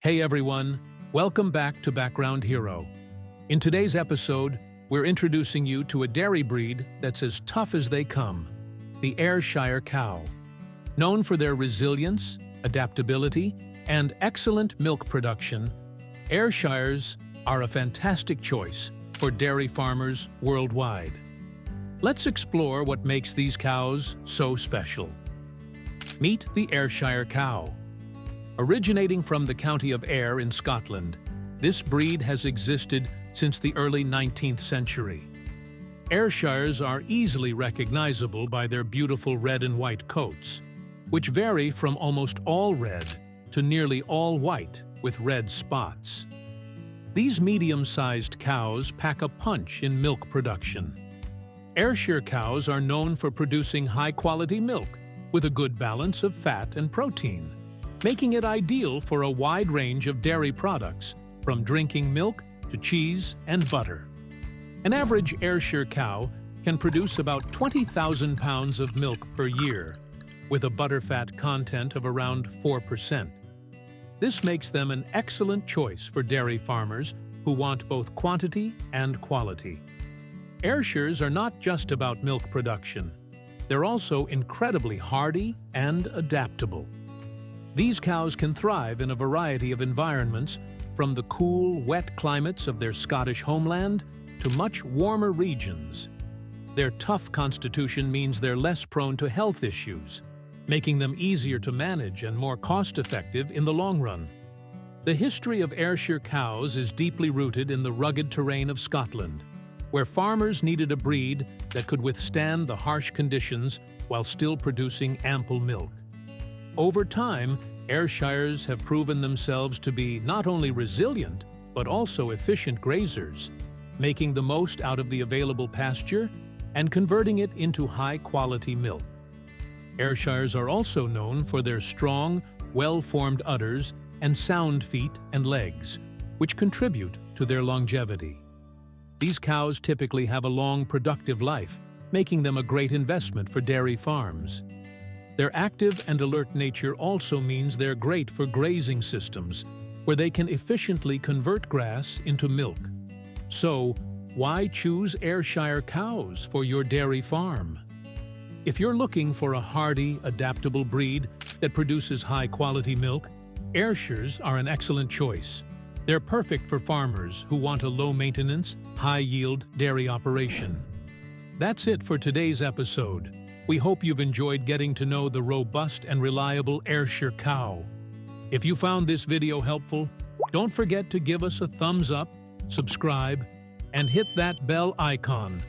Hey everyone, welcome back to Background Hero. In today's episode, we're introducing you to a dairy breed that's as tough as they come, the Ayrshire cow. Known for their resilience, adaptability, and excellent milk production, Ayrshires are a fantastic choice for dairy farmers worldwide. Let's explore what makes these cows so special. Meet the Ayrshire cow. Originating from the county of Ayr in Scotland, this breed has existed since the early 19th century. Ayrshires are easily recognizable by their beautiful red and white coats, which vary from almost all red to nearly all white with red spots. These medium-sized cows pack a punch in milk production. Ayrshire cows are known for producing high-quality milk with a good balance of fat and protein, making it ideal for a wide range of dairy products, from drinking milk to cheese and butter. An average Ayrshire cow can produce about 20,000 pounds of milk per year, with a butterfat content of around 4%. This makes them an excellent choice for dairy farmers who want both quantity and quality. Ayrshires are not just about milk production. They're also incredibly hardy and adaptable. These cows can thrive in a variety of environments, from the cool, wet climates of their Scottish homeland to much warmer regions. Their tough constitution means they're less prone to health issues, making them easier to manage and more cost-effective in the long run. The history of Ayrshire cows is deeply rooted in the rugged terrain of Scotland, where farmers needed a breed that could withstand the harsh conditions while still producing ample milk. Over time, Ayrshires have proven themselves to be not only resilient, but also efficient grazers, making the most out of the available pasture and converting it into high-quality milk. Ayrshires are also known for their strong, well-formed udders and sound feet and legs, which contribute to their longevity. These cows typically have a long, productive life, making them a great investment for dairy farms. Their active and alert nature also means they're great for grazing systems, where they can efficiently convert grass into milk. So, why choose Ayrshire cows for your dairy farm? If you're looking for a hardy, adaptable breed that produces high-quality milk, Ayrshires are an excellent choice. They're perfect for farmers who want a low-maintenance, high-yield dairy operation. That's it for today's episode. We hope you've enjoyed getting to know the robust and reliable Ayrshire cow. If you found this video helpful, don't forget to give us a thumbs up, subscribe, and hit that bell icon